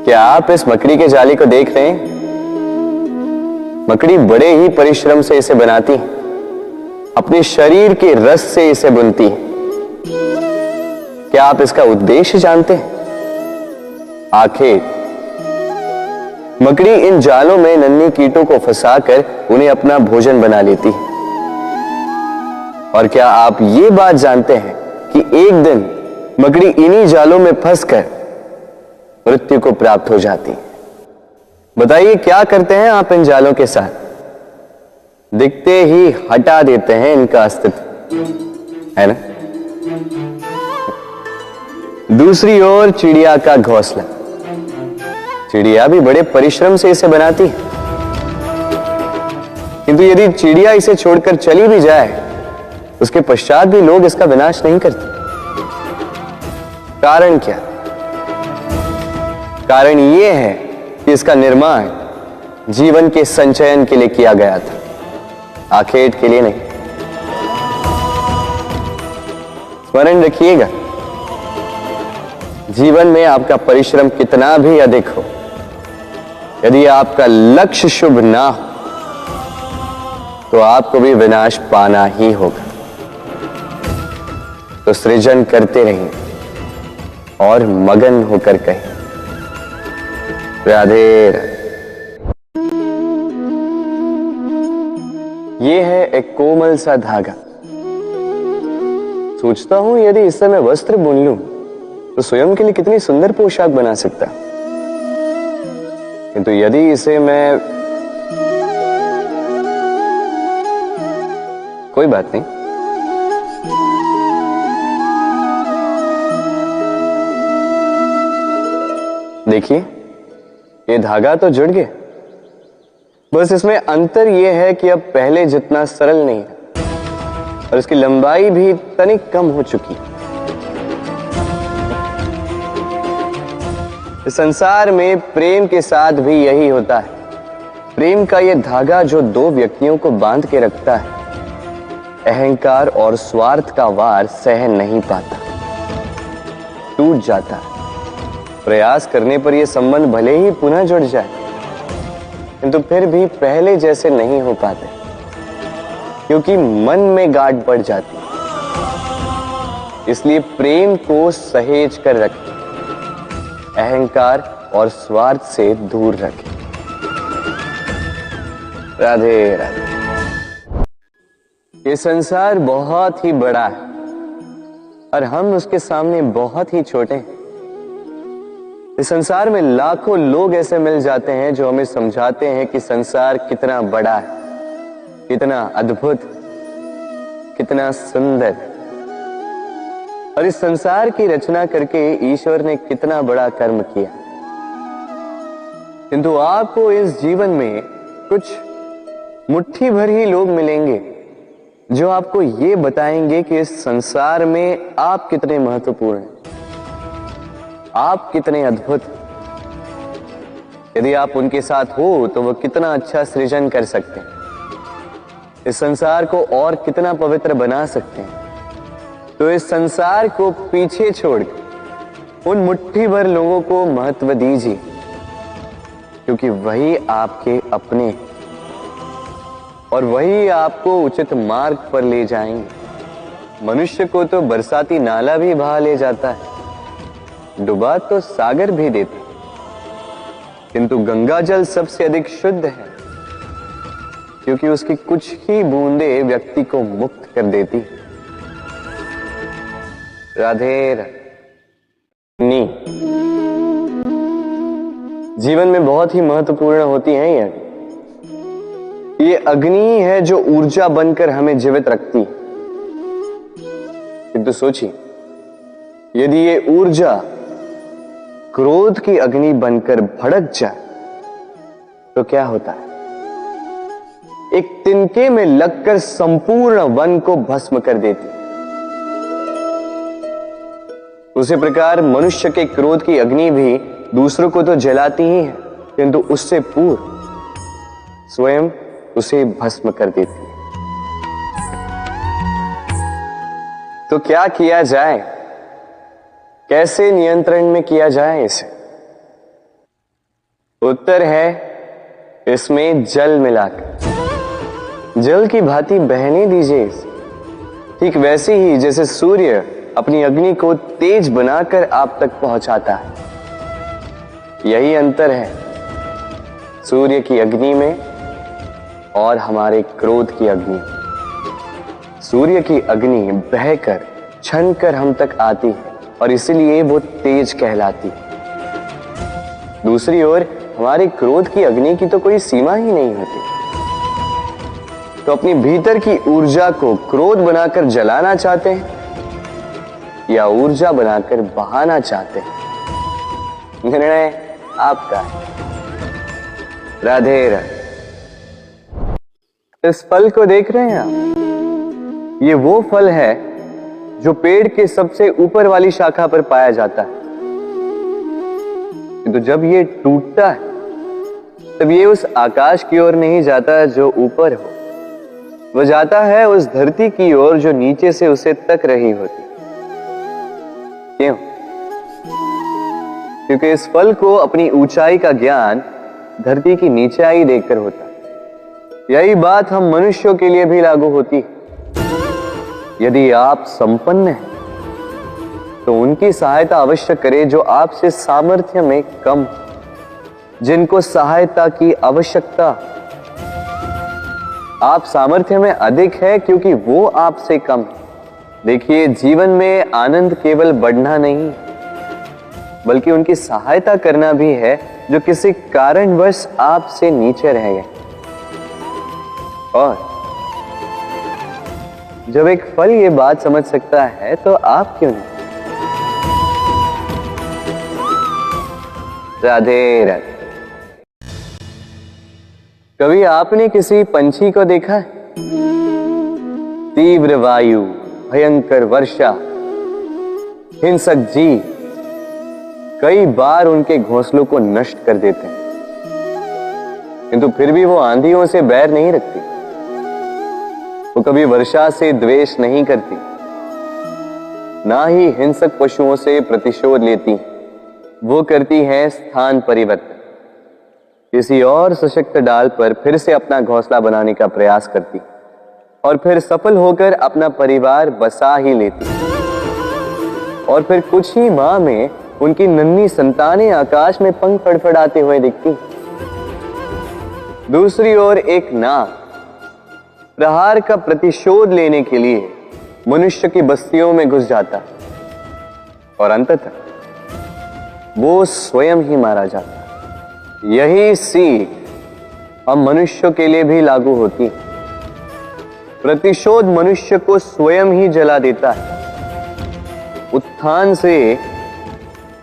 क्या आप इस मकड़ी के जाली को देख रहे हैं? मकड़ी बड़े ही परिश्रम से इसे बनाती है, अपने शरीर के रस से इसे बुनती है। क्या आप इसका उद्देश्य जानते हैं? आखिर मकड़ी इन जालों में नन्ही कीटों को फंसाकर उन्हें अपना भोजन बना लेती है। और क्या आप ये बात जानते हैं कि एक दिन मकड़ी इन्हीं जालों में फंसकर मृत्यु को प्राप्त हो जाती है? बताइए क्या करते हैं आप इन जालों के साथ? दिखते ही हटा देते हैं इनका अस्तित्व, है ना? दूसरी ओर चिड़िया का घोंसला। चिड़िया भी बड़े परिश्रम से इसे बनाती है, किंतु यदि चिड़िया इसे छोड़कर चली भी जाए, उसके पश्चात भी लोग इसका विनाश नहीं करते। कारण क्या? कारण यह है कि इसका निर्माण जीवन के संचयन के लिए किया गया था, आखेट के लिए नहीं। स्मरण रखिएगा, जीवन में आपका परिश्रम कितना भी अधिक हो, यदि आपका लक्ष्य शुभ ना हो तो आपको भी विनाश पाना ही होगा। तो सृजन करते रहिए और मगन होकर कहें राधे राधे। ये है एक कोमल सा धागा। सोचता हूं यदि इससे मैं वस्त्र बुन लूं तो स्वयं के लिए कितनी सुंदर पोशाक बना सकता। किंतु यदि इसे मैं, कोई बात नहीं, देखिए ये धागा तो जुड़ गया, बस इसमें अंतर यह है कि अब पहले जितना सरल नहीं है और इसकी लंबाई भी तनिक कम हो चुकी। इस संसार में प्रेम के साथ भी यही होता है। प्रेम का यह धागा जो दो व्यक्तियों को बांध के रखता है, अहंकार और स्वार्थ का वार सह नहीं पाता, टूट जाता है। प्रयास करने पर यह संबंध भले ही पुनः जुड़ जाए, किंतु फिर भी पहले जैसे नहीं हो पाते, क्योंकि मन में गांठ बढ़ जाती है। इसलिए प्रेम को सहेज कर रखें, अहंकार और स्वार्थ से दूर रखें। राधे राधे। ये संसार बहुत ही बड़ा है और हम उसके सामने बहुत ही छोटे हैं। इस संसार में लाखों लोग ऐसे मिल जाते हैं जो हमें समझाते हैं कि संसार कितना बड़ा है, कितना अद्भुत, कितना सुंदर। और इस संसार की रचना करके ईश्वर ने कितना बड़ा कर्म किया। किंतु आपको इस जीवन में कुछ मुट्ठी भर ही लोग मिलेंगे जो आपको ये बताएंगे कि इस संसार में आप कितने महत्वपूर्ण हैं, आप कितने अद्भुत। यदि आप उनके साथ हो तो वो कितना अच्छा सृजन कर सकते हैं, इस संसार को और कितना पवित्र बना सकते हैं। तो इस संसार को पीछे छोड़ उन मुट्ठी भर लोगों को महत्व दीजिए, क्योंकि वही आपके अपने और वही आपको उचित मार्ग पर ले जाएंगे। मनुष्य को तो बरसाती नाला भी बहा ले जाता है, डुबा तो सागर भी देता, किंतु गंगा जल सबसे अधिक शुद्ध है, क्योंकि उसकी कुछ ही बूंदें व्यक्ति को मुक्त कर देती। राधे राधे। जीवन में बहुत ही महत्वपूर्ण होती है ये अग्नि है जो ऊर्जा बनकर हमें जीवित रखती है। किंतु सोचिए, यदि ये ऊर्जा क्रोध की अग्नि बनकर भड़क जाए तो क्या होता है? एक तिनके में लगकर संपूर्ण वन को भस्म कर देती। उसी प्रकार मनुष्य के क्रोध की अग्नि भी दूसरों को तो जलाती ही है, किंतु उससे पूर्व स्वयं उसे भस्म कर देती है। तो क्या किया जाए? कैसे नियंत्रण में किया जाए इसे? उत्तर है इसमें जल मिलाकर। जल की भांति बहने दीजिए इसे, ठीक वैसे ही जैसे सूर्य अपनी अग्नि को तेज बनाकर आप तक पहुंचाता है। यही अंतर है सूर्य की अग्नि में और हमारे क्रोध की अग्नि। सूर्य की अग्नि बहकर छनकर हम तक आती है और इसीलिए वो तेज कहलाती है। दूसरी ओर हमारे क्रोध की अग्नि की तो कोई सीमा ही नहीं होती। तो अपनी भीतर की ऊर्जा को क्रोध बनाकर जलाना चाहते हैं या ऊर्जा बनाकर बहाना चाहते हैं, निर्णय आपका है। राधे राधे। इस फल को देख रहे हैं आप? ये वो फल है जो पेड़ के सबसे ऊपर वाली शाखा पर पाया जाता है। तो जब ये टूटता है तब ये उस आकाश की ओर नहीं जाता जो ऊपर हो, वह जाता है उस धरती की ओर जो नीचे से उसे तक रही होती। क्यों? क्योंकि इस फल को अपनी ऊंचाई का ज्ञान धरती की नीचाई देखकर होता है। यही बात हम मनुष्यों के लिए भी लागू होती है। यदि आप संपन्न हैं तो उनकी सहायता अवश्य करें जो आपसे सामर्थ्य में कम, जिनको सहायता की आवश्यकता। आप सामर्थ्य में अधिक है क्योंकि वो आपसे कम है। देखिए, जीवन में आनंद केवल बढ़ना नहीं बल्कि उनकी सहायता करना भी है जो किसी कारणवश आपसे नीचे रह गए। और जब एक फल ये बात समझ सकता है तो आप क्यों नहीं? राधे राधे। कभी आपने किसी पंछी को देखा है? तीव्र वायु, भयंकर वर्षा, हिंसक जीव कई बार उनके घोंसलों को नष्ट कर देते हैं, किंतु फिर भी वो आंधियों से बैर नहीं रखती। वो कभी वर्षा से द्वेष नहीं करती, ना ही हिंसक पशुओं से प्रतिशोध लेती। वो करती हैं स्थान परिवर्तन, किसी और सशक्त डाल पर फिर से अपना घोंसला बनाने का प्रयास करती और फिर सफल होकर अपना परिवार बसा ही लेती। और फिर कुछ ही माह में उनकी नन्ही संतानें आकाश में पंख फड़फड़ाते हुए दिखती। दूसरी ओर एक नाग प्रहार का प्रतिशोध लेने के लिए मनुष्य की बस्तियों में घुस जाता और अंततः वो स्वयं ही मारा जाता। यही सीख हम मनुष्यों के लिए भी लागू होती। प्रतिशोध मनुष्य को स्वयं ही जला देता है, उत्थान से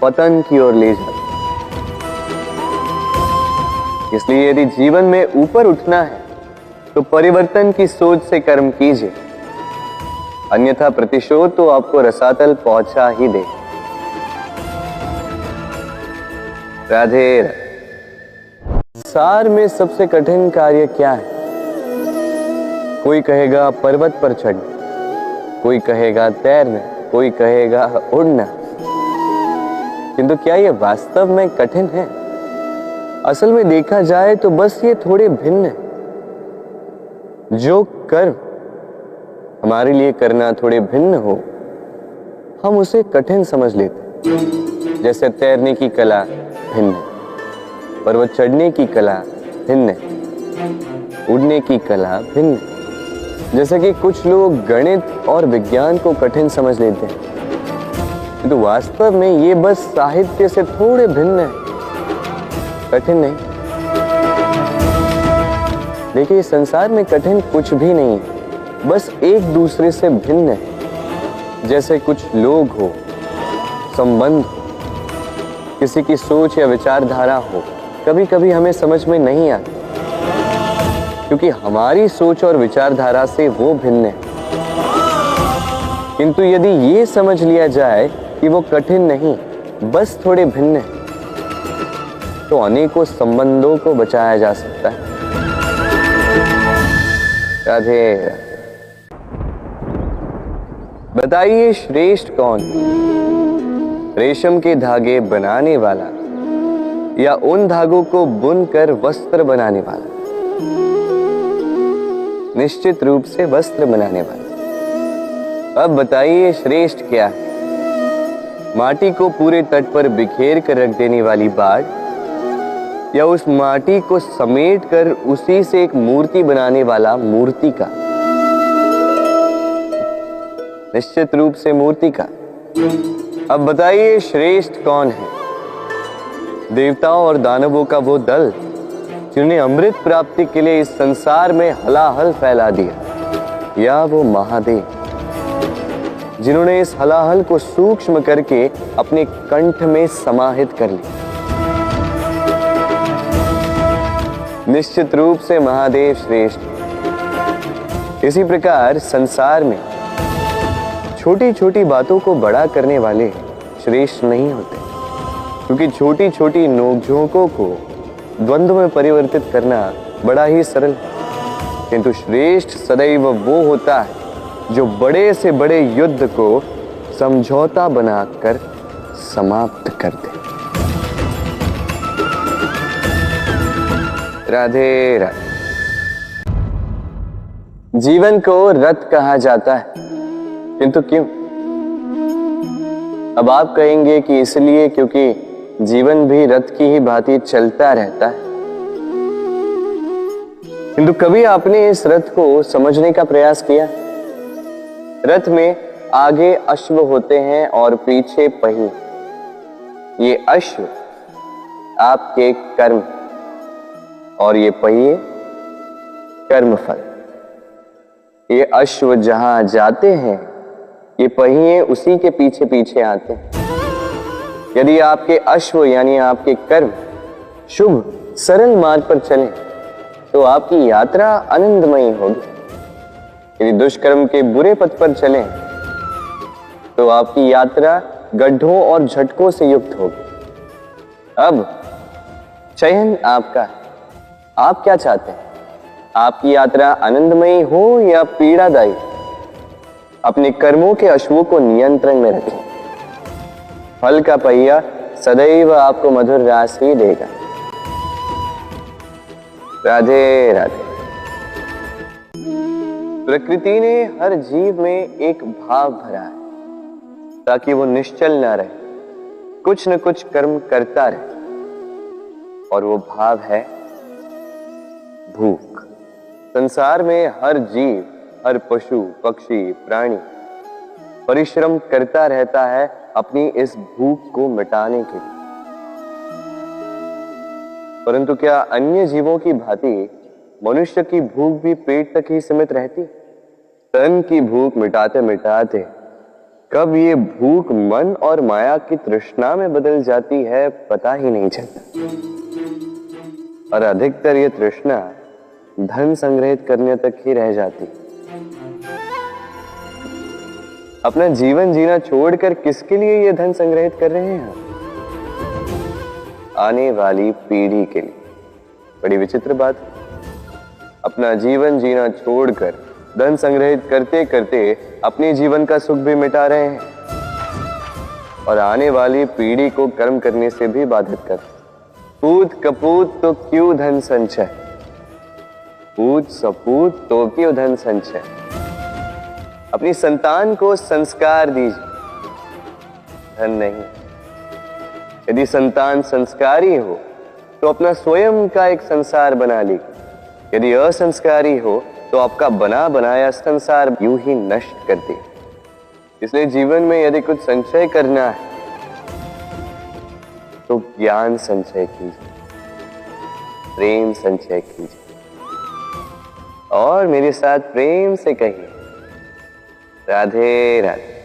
पतन की ओर ले जाता। इसलिए यदि जीवन में ऊपर उठना है तो परिवर्तन की सोच से कर्म कीजिए, अन्यथा प्रतिशोध तो आपको रसातल पहुंचा ही दे। राधे राधे। संसार में सबसे कठिन कार्य क्या है? कोई कहेगा पर्वत पर चढ़ना, कोई कहेगा तैरना, कोई कहेगा उड़ना। किंतु क्या ये वास्तव में कठिन है? असल में देखा जाए तो बस ये थोड़े भिन्न है। जो कर्म हमारे लिए करना थोड़े भिन्न हो, हम उसे कठिन समझ लेते। जैसे तैरने की कला भिन्न है, पर्वत चढ़ने की कला भिन्न है, उड़ने की कला भिन्न है। जैसे कि कुछ लोग गणित और विज्ञान को कठिन समझ लेते हैं, किंतु वास्तव में ये बस साहित्य से थोड़े भिन्न है, कठिन नहीं। देखिए, इस संसार में कठिन कुछ भी नहीं है, बस एक दूसरे से भिन्न है। जैसे कुछ लोग हो, संबंध हो, किसी की सोच या विचारधारा हो, कभी कभी हमें समझ में नहीं आती क्योंकि हमारी सोच और विचारधारा से वो भिन्न है। किंतु यदि ये समझ लिया जाए कि वो कठिन नहीं, बस थोड़े भिन्न है, तो अनेकों संबंधों को बचाया जा सकता है। राधे। बताइए श्रेष्ठ कौन? रेशम के धागे बनाने वाला या उन धागों को बुनकर वस्त्र बनाने वाला? निश्चित रूप से वस्त्र बनाने वाला। अब बताइए श्रेष्ठ क्या है? माटी को पूरे तट पर बिखेर कर रख देने वाली बाढ़, या उस माटी को समेट कर उसी से एक मूर्ति बनाने वाला मूर्तिकार? निश्चित रूप से मूर्तिकार। अब बताइए श्रेष्ठ कौन है? देवताओं और दानवों का वो दल जिन्हें अमृत प्राप्ति के लिए इस संसार में हलाहल फैला दिया, या वो महादेव जिन्होंने इस हलाहल को सूक्ष्म करके अपने कंठ में समाहित कर लिया? निश्चित रूप से महादेव श्रेष्ठ। इसी प्रकार संसार में छोटी छोटी बातों को बड़ा करने वाले श्रेष्ठ नहीं होते, क्योंकि छोटी छोटी नोकझोंकों को द्वंद्व में परिवर्तित करना बड़ा ही सरल है। किंतु श्रेष्ठ सदैव वो होता है जो बड़े से बड़े युद्ध को समझौता बनाकर समाप्त कर दे। राधे राधे। जीवन को रथ कहा जाता है, किंतु क्यों? अब आप कहेंगे कि इसलिए क्योंकि जीवन भी रथ की ही भांति चलता रहता है। किंतु कभी आपने इस रथ को समझने का प्रयास किया? रथ में आगे अश्व होते हैं और पीछे पहिए। ये अश्व आपके कर्म और ये पहिए कर्मफल। ये अश्व जहां जाते हैं, ये पहिए उसी के पीछे पीछे आते हैं। यदि आपके अश्व यानी आपके कर्म शुभ सरल मार्ग पर चलें, तो आपकी यात्रा आनंदमयी होगी। यदि दुष्कर्म के बुरे पथ पर चलें, तो आपकी यात्रा गड्ढों और झटकों से युक्त होगी। अब चयन आपका है। आप क्या चाहते हैं? आपकी यात्रा आनंदमयी हो या पीड़ादायी? अपने कर्मों के अश्वों को नियंत्रण में रखें। फल का पहिया सदैव आपको मधुर रास ही देगा। राधे राधे। प्रकृति ने हर जीव में एक भाव भरा है, ताकि वो निश्चल ना रहे, कुछ न कुछ कर्म करता रहे। और वो भाव है भूख। संसार में हर जीव, हर पशु पक्षी प्राणी परिश्रम करता रहता है अपनी इस भूख को मिटाने के लिए। परंतु क्या अन्य जीवों की भांति मनुष्य की भूख भी पेट तक ही सीमित रहती? तन की भूख मिटाते मिटाते कब ये भूख मन और माया की तृष्णा में बदल जाती है, पता ही नहीं चलता। और अधिकतर ये तृष्णा धन संग्रहित करने तक ही रह जाती। अपना जीवन जीना छोड़कर किसके लिए ये धन संग्रहित कर रहे हैं? आने वाली पीढ़ी के लिए। बड़ी विचित्र बात। अपना जीवन जीना छोड़कर धन संग्रहित करते करते अपने जीवन का सुख भी मिटा रहे हैं, और आने वाली पीढ़ी को कर्म करने से भी बाधित कर। पूत कपूत तो क्यों धन संचय, पूत सपूत तो क्यों धन संचय। अपनी संतान को संस्कार दीजिए, धन नहीं। यदि संतान संस्कारी हो तो अपना स्वयं का एक संसार बना लीजिए। यदि असंस्कारी हो तो आपका बना बनाया संसार यूं ही नष्ट कर दे। इसलिए जीवन में यदि कुछ संचय करना है तो ज्ञान संचय कीजिए, प्रेम संचय कीजिए, और मेरे साथ प्रेम से कहिए राधे राधे।